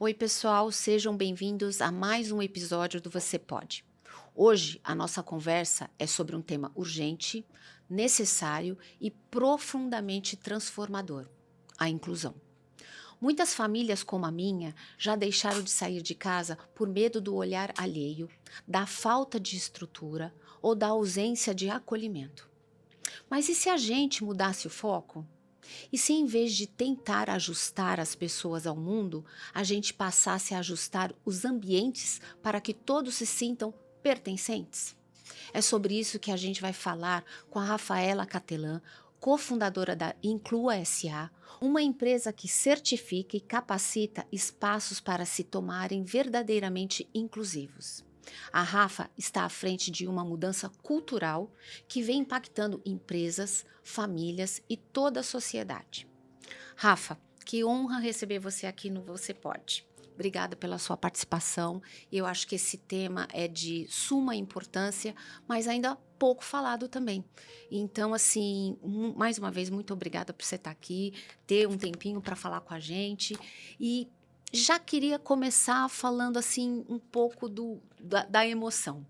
Oi, pessoal, sejam bem-vindos a mais um episódio do Você Pode. Hoje, a nossa conversa é sobre um tema urgente, necessário e profundamente transformador: a inclusão. Muitas famílias, como a minha, já deixaram de sair de casa por medo do olhar alheio, da falta de estrutura ou da ausência de acolhimento. Mas e se a gente mudasse o foco? E se em vez de tentar ajustar as pessoas ao mundo, a gente passasse a ajustar os ambientes para que todos se sintam pertencentes? É sobre isso que a gente vai falar com a Rafaela Catelan, cofundadora da Inclua SA, uma empresa que certifica e capacita espaços para se tomarem verdadeiramente inclusivos. A Rafa está à frente de uma mudança cultural que vem impactando empresas, famílias e toda a sociedade. Rafa, que honra receber você aqui no Você Pode. Obrigada pela sua participação. Eu acho que esse tema é de suma importância, mas ainda pouco falado também. Então, assim, mais uma vez, muito obrigada por você estar aqui, ter um tempinho para falar com a gente. E já queria começar falando assim um pouco da emoção.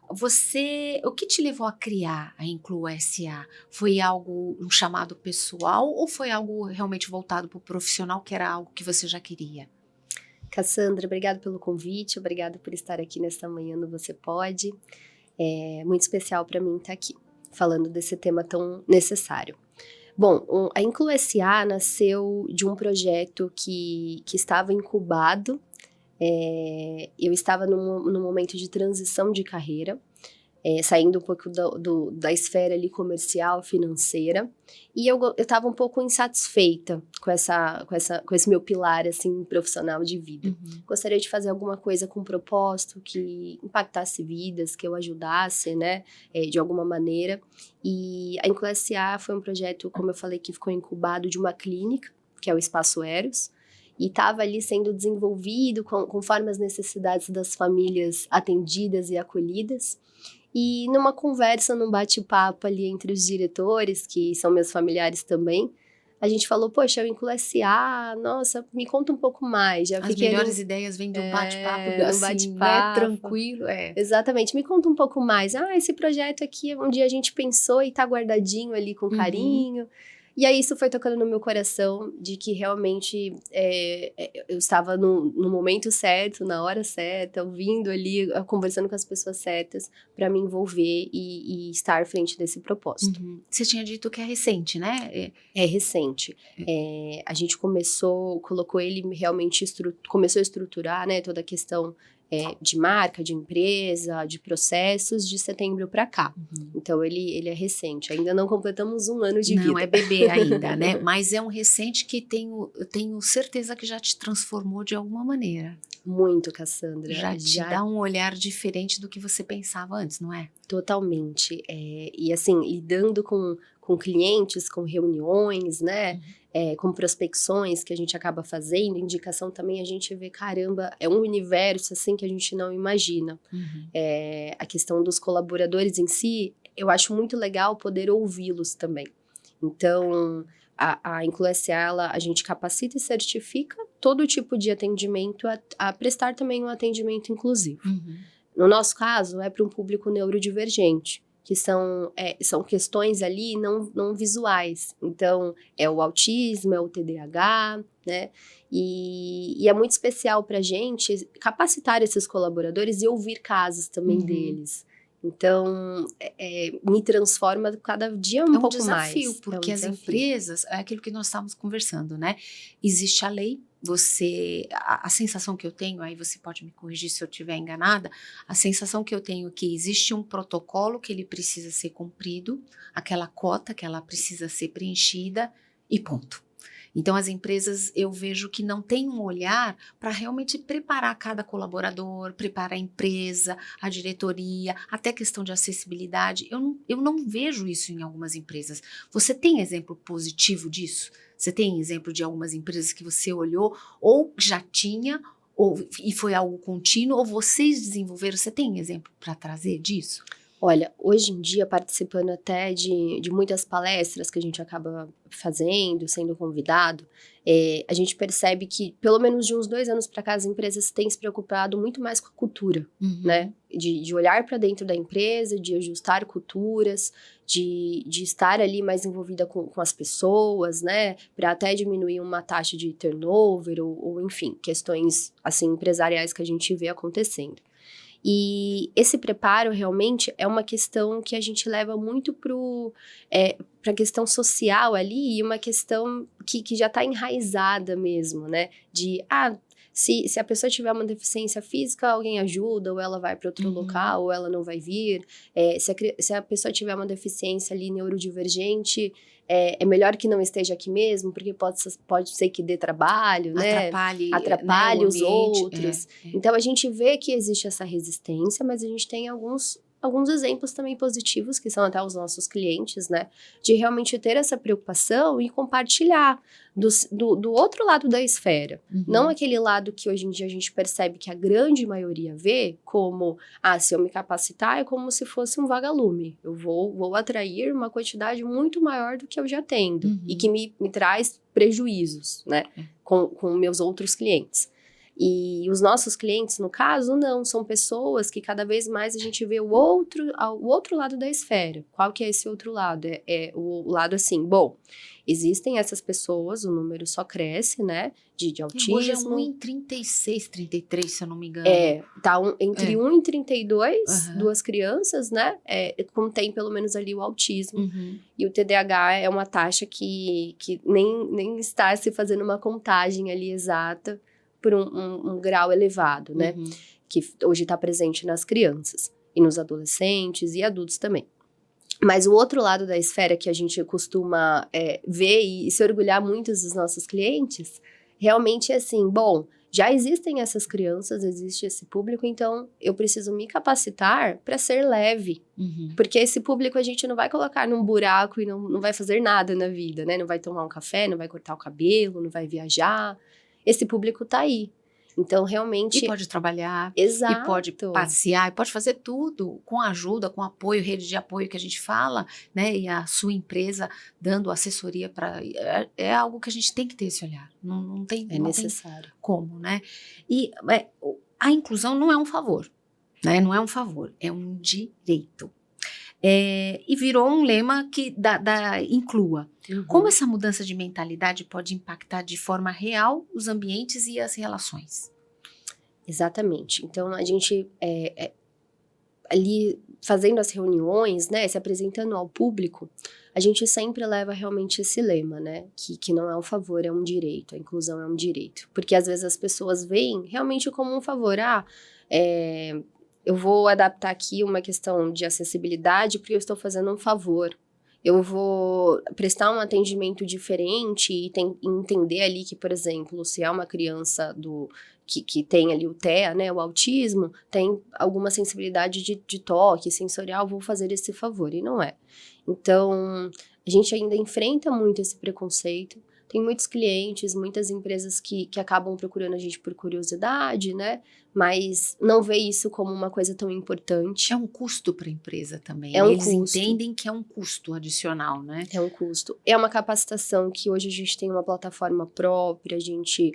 O que te levou a criar a Inclua SA? Foi algo, um chamado pessoal ou foi algo realmente voltado para o profissional, que era algo que você já queria? Cassandra, obrigada pelo convite, obrigada por estar aqui nesta manhã no Você Pode. É muito especial para mim estar aqui, falando desse tema tão necessário. Bom, a Inclua SA nasceu de um projeto que estava incubado. Eu estava num momento de transição de carreira, saindo um pouco da esfera ali comercial, financeira, e eu estava um pouco insatisfeita com esse meu pilar, assim, profissional de vida. Uhum. Gostaria de fazer alguma coisa com propósito, que impactasse vidas, que eu ajudasse, né, de alguma maneira, e a Inclua SA foi um projeto, como eu falei, que ficou incubado de uma clínica, que é o Espaço Eros, e estava ali sendo desenvolvido conforme as necessidades das famílias atendidas e acolhidas. E numa conversa, num bate-papo ali entre os diretores, que são meus familiares também, a gente falou, poxa, eu incluo SA, nossa, me conta um pouco mais. Já As fiquei ali melhores ideias vêm de um bate-papo num assim, né? bate-papo. Tranquilo, é. Exatamente, me conta um pouco mais. Ah, esse projeto aqui, um dia a gente pensou e tá guardadinho ali com Uhum. carinho. E aí isso foi tocando no meu coração de que realmente eu estava no momento certo, na hora certa, ouvindo ali, conversando com as pessoas certas para me envolver e estar à frente desse propósito. Uhum. Você tinha dito que é recente, né? É recente. A gente colocou ele realmente, começou a estruturar, né, toda a questão de marca, de empresa, de processos de setembro para cá. Uhum. Então ele é recente, ainda não completamos um ano de Não, é vida. bebê ainda, né? Mas é um recente que eu tenho certeza que já te transformou de alguma maneira. Muito, Cassandra, Já te já dá um olhar diferente do que você pensava antes, não é? totalmente. E assim, lidando com clientes, com reuniões, né? Uhum. Com prospecções que a gente acaba fazendo, indicação também, a gente vê, caramba, é um universo assim que a gente não imagina. Uhum. A questão dos colaboradores em si, eu acho muito legal poder ouvi-los também. Então, a Inclusa, a gente capacita e certifica todo tipo de atendimento a prestar também um atendimento inclusivo. Uhum. No nosso caso, é para um público neurodivergente, que são questões ali não visuais. Então, é o autismo, é o TDAH, né? E é muito especial para a gente capacitar esses colaboradores e ouvir casos também Uhum. deles. Então, me transforma cada dia É um um pouco desafio, mais. É um porque as desafio. empresas, é aquilo que nós estávamos conversando, né? Existe a lei, a sensação que eu tenho, aí você pode me corrigir se eu estiver enganada, a sensação que eu tenho é que existe um protocolo que ele precisa ser cumprido, aquela cota que ela precisa ser preenchida e ponto. Então, as empresas, eu vejo que não têm um olhar para realmente preparar cada colaborador, preparar a empresa, a diretoria, até questão de acessibilidade. Eu não vejo isso em algumas empresas. Você tem exemplo positivo disso? Você tem exemplo de algumas empresas que você olhou ou já tinha e foi algo contínuo ou vocês desenvolveram? Você tem exemplo para trazer disso? Olha, hoje em dia, participando até de muitas palestras que a gente acaba fazendo, sendo convidado, a gente percebe que, pelo menos de uns 2 anos para cá, as empresas têm se preocupado muito mais com a cultura, né? De olhar para dentro da empresa, de ajustar culturas, de estar ali mais envolvida com as pessoas, né? Para até diminuir uma taxa de turnover, ou enfim, questões assim empresariais que a gente vê acontecendo. E esse preparo realmente é uma questão que a gente leva muito para a questão social ali, e uma questão que já está enraizada mesmo, né? Se a pessoa tiver uma deficiência física, alguém ajuda, ou ela vai para outro local, ou ela não vai vir. Se a pessoa tiver uma deficiência ali neurodivergente, é melhor que não esteja aqui mesmo, porque pode ser que dê trabalho, né? Atrapalhe né, os outros. Então, a gente vê que existe essa resistência, mas a gente tem alguns exemplos também positivos, que são até os nossos clientes, né? De realmente ter essa preocupação e compartilhar do outro lado da esfera. Não aquele lado que hoje em dia a gente percebe que a grande maioria vê como, se eu me capacitar é como se fosse um vagalume. Eu vou atrair uma quantidade muito maior do que eu já tendo. E que me traz prejuízos, né? Com meus outros clientes. E os nossos clientes, no caso, não. São pessoas que cada vez mais a gente vê o outro lado da esfera. Qual que é esse outro lado? É o lado assim, bom, existem essas pessoas, o número só cresce, né? De autismo. Hoje é 1 em 36, 33, se eu não me engano. Tá entre 1 em 32, duas crianças, né? Contém pelo menos ali o autismo. E o TDAH é uma taxa que nem está se fazendo uma contagem ali exata por um grau elevado, né? Que hoje está presente nas crianças e nos adolescentes e adultos também. Mas o outro lado da esfera que a gente costuma ver e se orgulhar muito dos nossos clientes, realmente é assim, bom, já existem essas crianças, existe esse público, então eu preciso me capacitar para ser leve. Porque esse público a gente não vai colocar num buraco e não vai fazer nada na vida, né? Não vai tomar um café, não vai cortar o cabelo, não vai viajar. Esse público tá aí. Então, realmente... E pode trabalhar. Exato. E pode passear, e pode fazer tudo com ajuda, com apoio, rede de apoio que a gente fala, né? E a sua empresa dando assessoria para... É algo que a gente tem que ter esse olhar. Não tem... É necessário. Tem como, né? E a inclusão não é um favor, né? Não é um favor, é um direito. E virou um lema que inclua. Como essa mudança de mentalidade pode impactar de forma real os ambientes e as relações? Exatamente. Então, a gente, ali fazendo as reuniões, né, se apresentando ao público, a gente sempre leva realmente esse lema, né, que não é um favor, é um direito, a inclusão é um direito. Porque às vezes as pessoas veem realmente como um favor, eu vou adaptar aqui uma questão de acessibilidade porque eu estou fazendo um favor. Eu vou prestar um atendimento diferente e entender ali que, por exemplo, se é uma criança que tem ali o TEA, né, o autismo, tem alguma sensibilidade de toque, sensorial, vou fazer esse favor, e não é. Então, a gente ainda enfrenta muito esse preconceito. Tem muitos clientes, muitas empresas que acabam procurando a gente por curiosidade, né? Mas não vê isso como uma coisa tão importante. É um custo para a empresa também. Eles entendem que é um custo adicional, né? É um custo. É uma capacitação que hoje a gente tem uma plataforma própria, a gente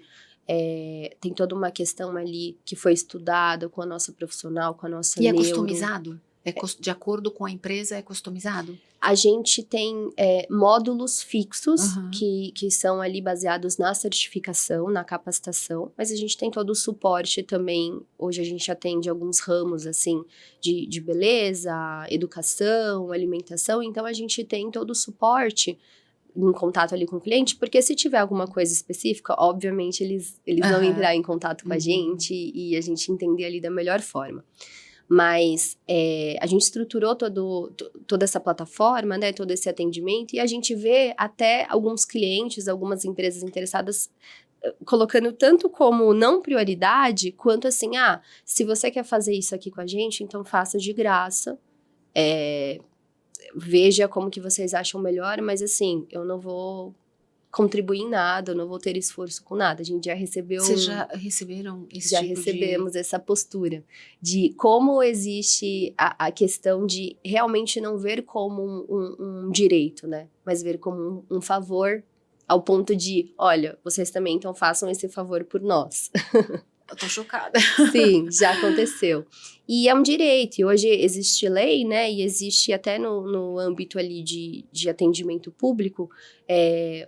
tem toda uma questão ali que foi estudada com a nossa profissional, com a nossa neuro. E é customizado? De acordo com a empresa, é customizado? A gente tem módulos fixos que são ali baseados na certificação, na capacitação, mas a gente tem todo o suporte também. Hoje a gente atende alguns ramos, assim, de beleza, educação, alimentação, então a gente tem todo o suporte em contato ali com o cliente, porque se tiver alguma coisa específica, obviamente eles vão entrar em contato com a gente e a gente entender ali da melhor forma. Mas a gente estruturou toda essa plataforma, né, todo esse atendimento, e a gente vê até alguns clientes, algumas empresas interessadas colocando tanto como não prioridade, quanto assim, se você quer fazer isso aqui com a gente, então faça de graça, veja como que vocês acham melhor, mas assim, eu não vou contribuir em nada, eu não vou ter esforço com nada. A gente já recebeu... Vocês já receberam esse Já tipo recebemos essa postura de como existe a questão de realmente não ver como um direito, né? Mas ver como um favor, ao ponto de, olha, vocês também então façam esse favor por nós. Eu tô chocada. Sim, já aconteceu. E é um direito, e hoje existe lei, né, e existe até no âmbito ali de atendimento público,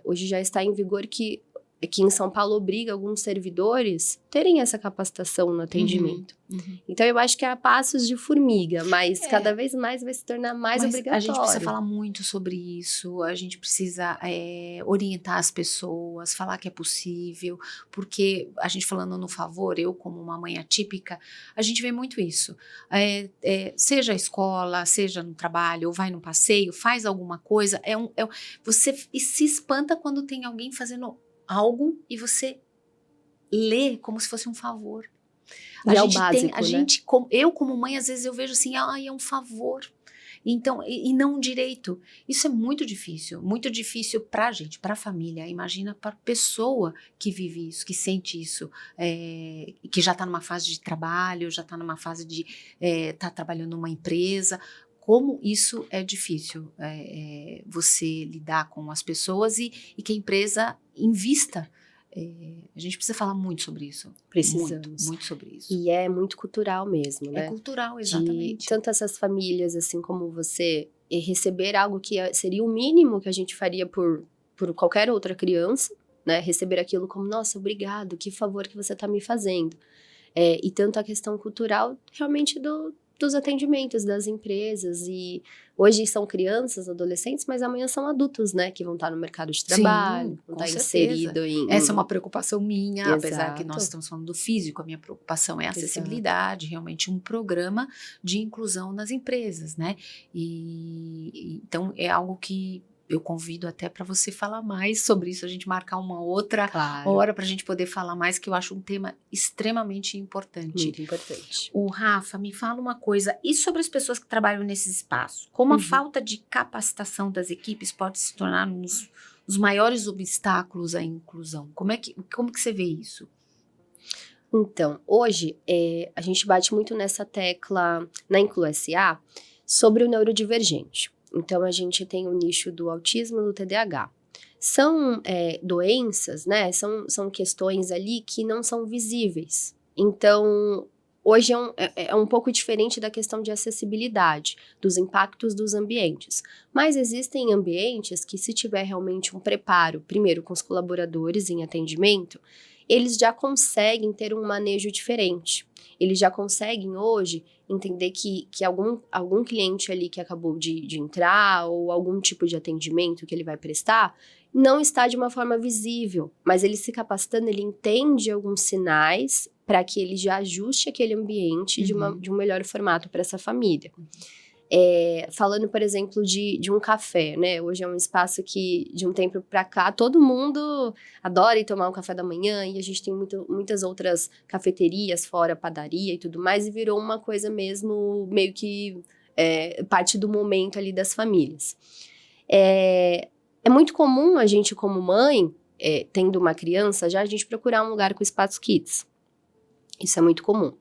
hoje já está em vigor que em São Paulo obriga alguns servidores terem essa capacitação no atendimento. Então, eu acho que é a passos de formiga, mas cada vez mais vai se tornar mais obrigatório. A gente precisa falar muito sobre isso, a gente precisa orientar as pessoas, falar que é possível, porque a gente falando no favor, eu como uma mãe atípica, a gente vê muito isso. Seja a escola, seja no trabalho, ou vai no passeio, faz alguma coisa, você se espanta quando tem alguém fazendo algo e você lê como se fosse um favor. É o básico, né? Eu como mãe, às vezes eu vejo assim, é um favor. Então, e não um direito. Isso é muito difícil pra gente, pra família. Imagina pra pessoa que vive isso, que sente isso, que já tá numa fase de trabalho, já tá numa fase de tá trabalhando numa empresa. Como isso é difícil, você lidar com as pessoas e que a empresa invista. A gente precisa falar muito sobre isso. Precisamos. Muito sobre isso. E é muito cultural mesmo, né? É cultural, exatamente. De tanto essas famílias, assim como você, receber algo que seria o mínimo que a gente faria por qualquer outra criança, né? Receber aquilo como, nossa, obrigado, que favor que você está me fazendo. E tanto a questão cultural, realmente, dos atendimentos das empresas, e hoje são crianças, adolescentes, mas amanhã são adultos, né, que vão estar no mercado de trabalho, sim, vão estar inserido Essa é uma preocupação minha, Exato. Apesar que nós estamos falando do físico, a minha preocupação é a acessibilidade, realmente um programa de inclusão nas empresas, né, então é algo que eu convido até para você falar mais sobre isso, a gente marcar uma outra hora para a gente poder falar mais, que eu acho um tema extremamente importante. Muito importante. O Rafa, me fala uma coisa, e sobre as pessoas que trabalham nesse espaço? Como a falta de capacitação das equipes pode se tornar um dos maiores obstáculos à inclusão? Como que você vê isso? Então, hoje, a gente bate muito nessa tecla na Inclu-SA sobre o neurodivergente. Então, a gente tem o nicho do autismo e do TDAH. São doenças, né? São questões ali que não são visíveis. Então, hoje é um pouco diferente da questão de acessibilidade, dos impactos dos ambientes. Mas existem ambientes que, se tiver realmente um preparo, primeiro com os colaboradores em atendimento, eles já conseguem ter um manejo diferente. Eles já conseguem hoje entender que algum cliente ali que acabou de entrar, ou algum tipo de atendimento que ele vai prestar, não está de uma forma visível, mas ele se capacitando, ele entende alguns sinais para que ele já ajuste aquele ambiente de um melhor formato para essa família. Falando, por exemplo, de um café, né? Hoje é um espaço que, de um tempo para cá, todo mundo adora ir tomar um café da manhã, e a gente tem muitas outras cafeterias fora, padaria e tudo mais, e virou uma coisa mesmo, meio que parte do momento ali das famílias. É muito comum a gente, como mãe, tendo uma criança, já a gente procurar um lugar com espaço kids. Isso é muito comum.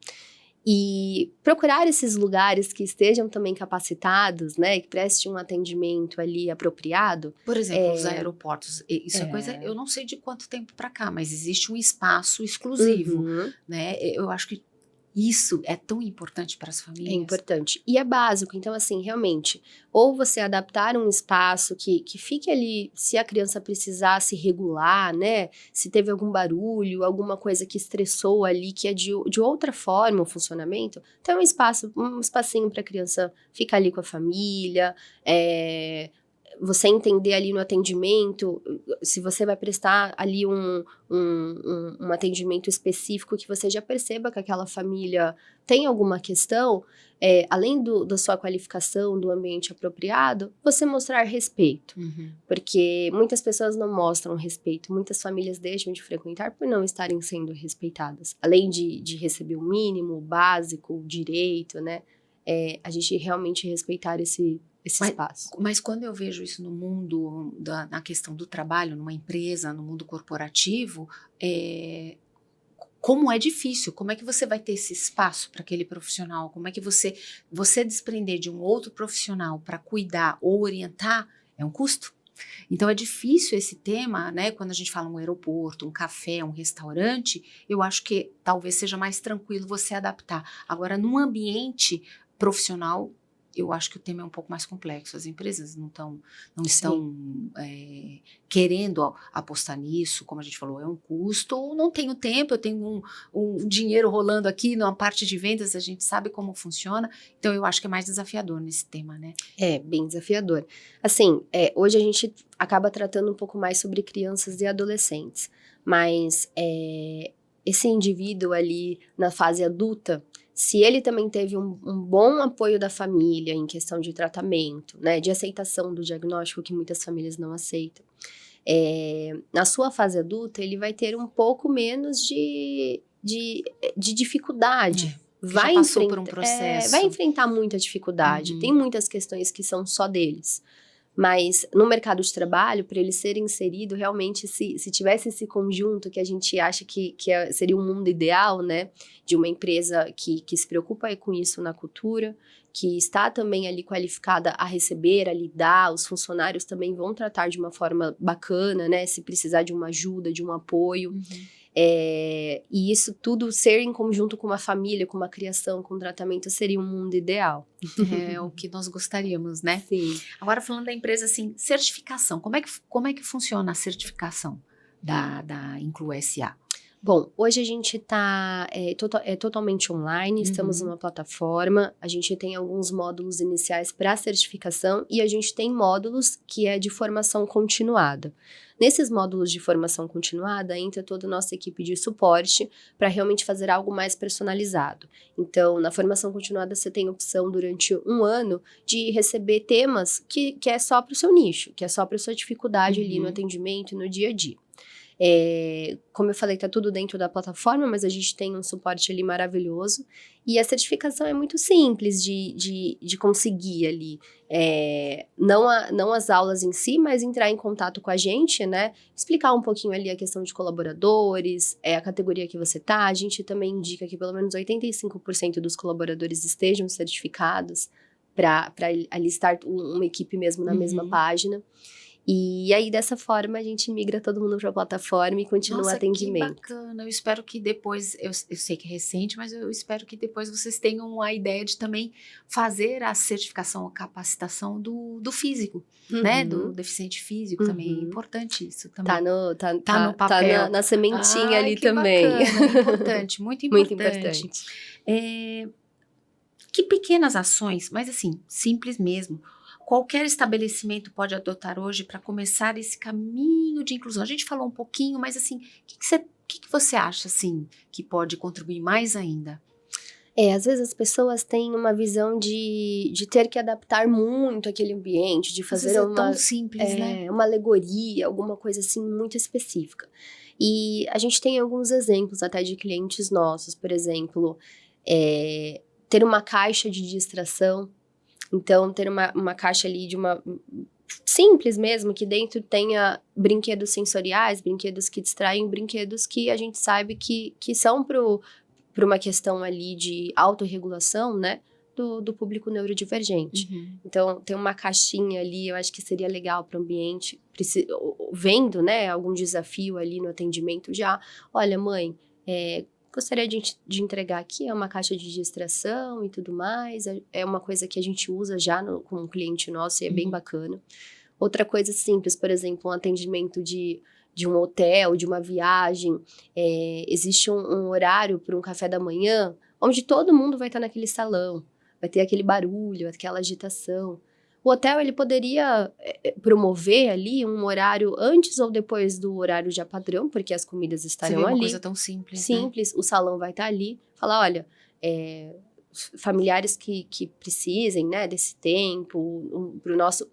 E procurar esses lugares que estejam também capacitados, né, que prestem um atendimento ali apropriado. Por exemplo, os aeroportos, isso é coisa, eu não sei de quanto tempo para cá, mas existe um espaço exclusivo, né, eu acho que isso é tão importante para as famílias. É importante. E é básico. Então, assim, realmente, ou você adaptar um espaço que fique ali, se a criança precisar se regular, né? Se teve algum barulho, alguma coisa que estressou ali, que é de outra forma o funcionamento. Então, um espacinho para a criança ficar ali com a família, você entender ali no atendimento, se você vai prestar ali um atendimento específico, que você já perceba que aquela família tem alguma questão, além da sua qualificação, do ambiente apropriado, você mostrar respeito. Porque muitas pessoas não mostram respeito, muitas famílias deixam de frequentar por não estarem sendo respeitadas. Além de receber o mínimo, o básico, o direito, né? A gente realmente respeitar esse esse espaço. Mas quando eu vejo isso no mundo, na questão do trabalho, numa empresa, no mundo corporativo, como é difícil, como é que você vai ter esse espaço para aquele profissional? Como é que você desprender de um outro profissional para cuidar ou orientar é um custo? Então é difícil esse tema, né? Quando a gente fala um aeroporto, um café, um restaurante, eu acho que talvez seja mais tranquilo você adaptar. Agora, num ambiente profissional, eu acho que o tema é um pouco mais complexo. As empresas não estão querendo apostar nisso, como a gente falou, é um custo, ou não tenho tempo, eu tenho um dinheiro rolando aqui numa parte de vendas, a gente sabe como funciona, então eu acho que é mais desafiador nesse tema, né? É, bem desafiador. Assim, hoje a gente acaba tratando um pouco mais sobre crianças e adolescentes, mas esse indivíduo ali na fase adulta, se ele também teve um bom apoio da família em questão de tratamento, né, de aceitação do diagnóstico, que muitas famílias não aceitam, na sua fase adulta, ele vai ter um pouco menos de dificuldade. Já passou por um processo. Vai enfrentar muita dificuldade. Tem muitas questões que são só deles. Mas no mercado de trabalho, para ele ser inserido, realmente, se tivesse esse conjunto que a gente acha que seria um mundo ideal, né? De uma empresa que se preocupa com isso na cultura, que está também ali qualificada a receber, a lidar, os funcionários também vão tratar de uma forma bacana, né? Se precisar de uma ajuda, de um apoio. E isso tudo ser em conjunto com uma família, com uma criação, com um tratamento, seria um mundo ideal. É o que nós gostaríamos, né? Sim. Agora, falando da empresa, assim, certificação. Como é que funciona a certificação da Inclu SA? Bom, hoje a gente está totalmente online, estamos numa plataforma, a gente tem alguns módulos iniciais para certificação e a gente tem módulos que é de formação continuada. Nesses módulos de formação continuada, entra toda a nossa equipe de suporte para realmente fazer algo mais personalizado. Então, na formação continuada, você tem opção durante um ano de receber temas que é só para o seu nicho, que é só para a sua dificuldade ali no atendimento e no dia a dia. Como eu falei, tá tudo dentro da plataforma, mas a gente tem um suporte ali maravilhoso. E a certificação é muito simples de conseguir ali. Não as aulas em si, mas entrar em contato com a gente, né? Explicar um pouquinho ali a questão de colaboradores, a categoria que você tá. A gente também indica que pelo menos 85% dos colaboradores estejam certificados para ali estar uma equipe mesmo na mesma página. E aí, dessa forma, a gente migra todo mundo para a plataforma e continua o atendimento. Que bacana. Eu espero que depois, eu sei que é recente, mas eu espero que depois vocês tenham a ideia de também fazer a certificação, a capacitação do físico, né? Do deficiente físico também. É importante isso também. Tá no papel. Na sementinha ali também. Bacana. Importante, muito importante. Muito importante. Que pequenas ações, mas assim, simples mesmo, qualquer estabelecimento pode adotar hoje para começar esse caminho de inclusão? A gente falou um pouquinho, mas assim, o que você acha assim, que pode contribuir mais ainda? Às vezes as pessoas têm uma visão de ter que adaptar muito aquele ambiente, de fazer tão simples, né? Uma alegoria, alguma coisa assim muito específica. E a gente tem alguns exemplos até de clientes nossos, por exemplo, ter uma caixa de distração. Então, ter uma caixa ali de uma simples mesmo, que dentro tenha brinquedos sensoriais, brinquedos que distraem, brinquedos que a gente sabe que são para uma questão ali de autorregulação, né, do público neurodivergente. Então, ter uma caixinha ali, eu acho que seria legal para o ambiente, vendo, né, algum desafio ali no atendimento já. Olha, mãe, gostaria de entregar aqui, uma caixa de distração e tudo mais, é uma coisa que a gente usa já com um cliente nosso e é bem bacana. Outra coisa simples, por exemplo, um atendimento de um hotel, de uma viagem, existe um horário para um café da manhã, onde todo mundo vai estar naquele salão, vai ter aquele barulho, aquela agitação. O hotel, ele poderia promover ali um horário antes ou depois do horário já padrão, porque as comidas estarão ali. Uma coisa tão simples, Simples, né? O salão vai estar ali. Falar, olha, familiares que precisem, né, desse tempo,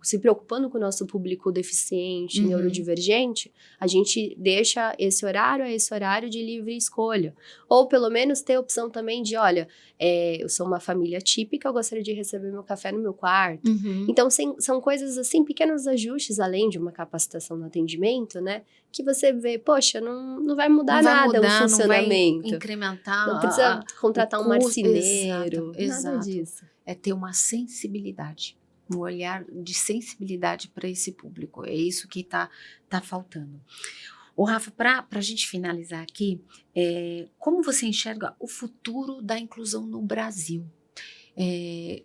se preocupando com o nosso público deficiente, neurodivergente, a gente deixa esse horário de livre escolha. Ou pelo menos ter a opção também de, olha, eu sou uma família típica, eu gostaria de receber meu café no meu quarto. Então, são coisas assim, pequenos ajustes, além de uma capacitação no atendimento, né? Que você vê, poxa, não vai mudar nada o funcionamento. Não vai incrementar. Não precisa contratar um marceneiro, exato. nada disso. É ter uma sensibilidade, um olhar de sensibilidade para esse público. É isso que tá faltando. Ô, Rafa, para a gente finalizar aqui, como você enxerga o futuro da inclusão no Brasil?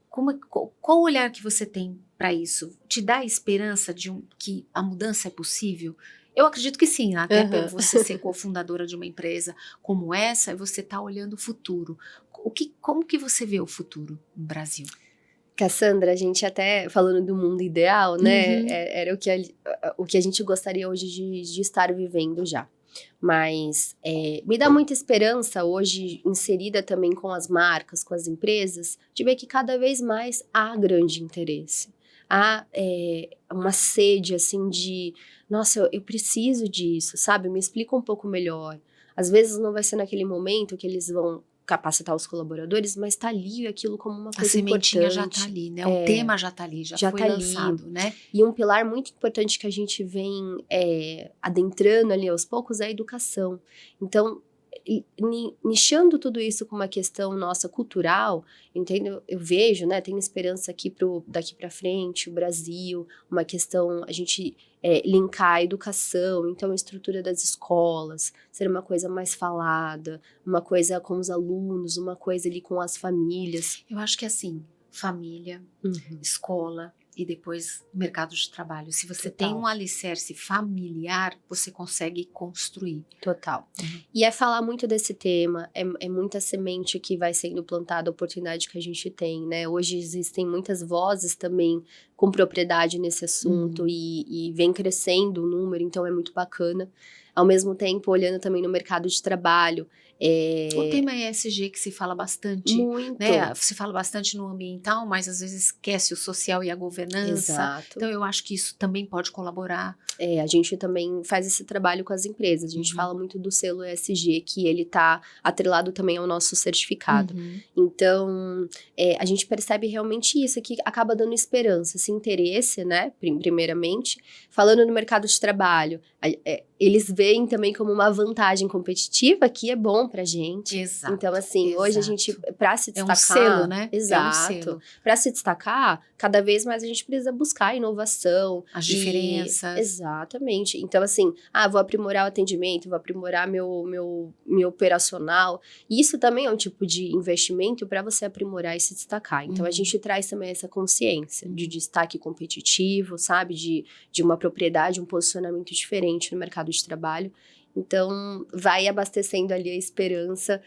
Qual o olhar que você tem para isso? Te dá a esperança que a mudança é possível? Eu acredito que sim, até por você ser cofundadora de uma empresa como essa, você está olhando o futuro. Como que você vê o futuro no Brasil? Cassandra, a gente até falando do mundo ideal, né? Era o que a gente gostaria hoje de estar vivendo já. Mas me dá muita esperança hoje, inserida também com as marcas, com as empresas, de ver que cada vez mais há grande interesse. Há uma sede, assim, de... Nossa, eu preciso disso, sabe? Me explica um pouco melhor. Às vezes não vai ser naquele momento que eles vão capacitar os colaboradores, mas tá ali aquilo como uma coisa importante. A sementinha já tá ali, né? O tema já tá ali, já foi tá lançado, ali, né? E um pilar muito importante que a gente vem adentrando ali aos poucos é a educação. Então, nichando tudo isso com uma questão nossa cultural, entendo, eu vejo, né, tenho esperança aqui daqui para frente, o Brasil, uma questão, a gente linkar a educação, então a estrutura das escolas, ser uma coisa mais falada, uma coisa com os alunos, uma coisa ali com as famílias. Eu acho que assim, família, escola e depois mercado de trabalho. Se você tem um alicerce familiar, você consegue construir. Total. E falar muito desse tema, é muita semente que vai sendo plantada, a oportunidade que a gente tem, né? Hoje existem muitas vozes também com propriedade nesse assunto e vem crescendo o número, então é muito bacana. Ao mesmo tempo, olhando também no mercado de trabalho. O tema ESG que se fala bastante. Muito. Né? Se fala bastante no ambiental, mas às vezes esquece o social e a governança. Exato. Então, eu acho que isso também pode colaborar. A gente também faz esse trabalho com as empresas. A gente fala muito do selo ESG, que ele tá atrelado também ao nosso certificado. Então, a gente percebe realmente isso, que acaba dando esperança, esse interesse, né, primeiramente. Falando no mercado de trabalho, eles veem também como uma vantagem competitiva, que é bom pra gente. Exato. Então, assim, hoje a gente, pra se destacar... É um selo, né? Exato. É um selo. Pra se destacar, cada vez mais a gente precisa buscar inovação. As diferenças. Exatamente. Então, assim, vou aprimorar o atendimento, vou aprimorar meu operacional. Isso também é um tipo de investimento para você aprimorar e se destacar. Então, a gente traz também essa consciência de destaque competitivo, sabe? De uma propriedade, um posicionamento diferente no mercado de trabalho. Então, vai abastecendo ali a esperança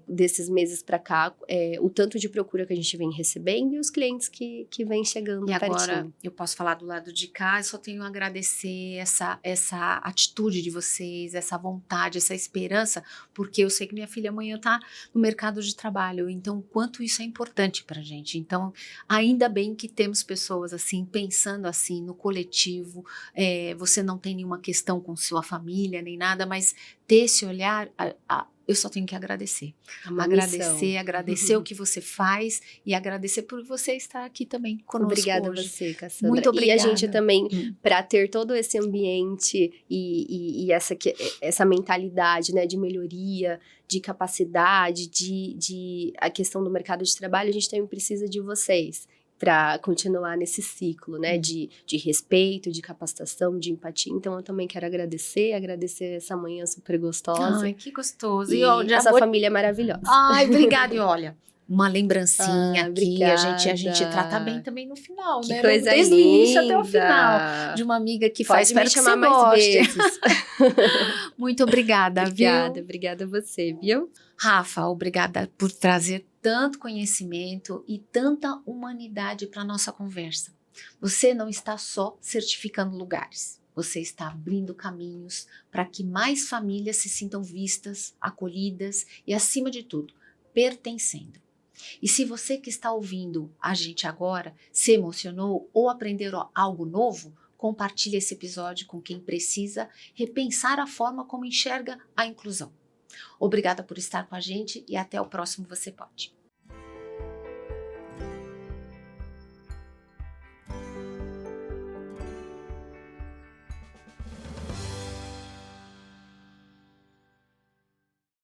desses meses para cá, o tanto de procura que a gente vem recebendo e os clientes que vêm chegando e pertinho. Agora, eu posso falar do lado de cá, eu só tenho a agradecer essa atitude de vocês, essa vontade, essa esperança, porque eu sei que minha filha amanhã está no mercado de trabalho, então, o quanto isso é importante para a gente. Então, ainda bem que temos pessoas assim, pensando assim, no coletivo, você não tem nenhuma questão com sua família, nem nada, mas ter esse olhar, eu só tenho que agradecer. Agradecer o que você faz e agradecer por você estar aqui também conosco Obrigada hoje. a você, Cassandra. Muito obrigada. E a gente também, para ter todo esse ambiente e essa mentalidade, né, de melhoria, de capacidade, de a questão do mercado de trabalho, a gente também precisa de vocês para continuar nesse ciclo, né, de respeito, de capacitação, de empatia. Então, eu também quero agradecer essa manhã super gostosa. Ai, que gostoso. E essa família maravilhosa. Ai, obrigada. E olha, uma lembrancinha aqui, obrigada. a gente trata bem também no final, que né? Coisa Desde linda. o início até o final. De uma amiga que faz, Pode me chamar mais vezes. Muito obrigada, viu? Obrigada a você, viu? Rafa, obrigada por trazer tanto conhecimento e tanta humanidade para a nossa conversa. Você não está só certificando lugares, você está abrindo caminhos para que mais famílias se sintam vistas, acolhidas e, acima de tudo, pertencendo. E se você que está ouvindo a gente agora se emocionou ou aprendeu algo novo, compartilhe esse episódio com quem precisa repensar a forma como enxerga a inclusão. Obrigada por estar com a gente e até o próximo Você Pode.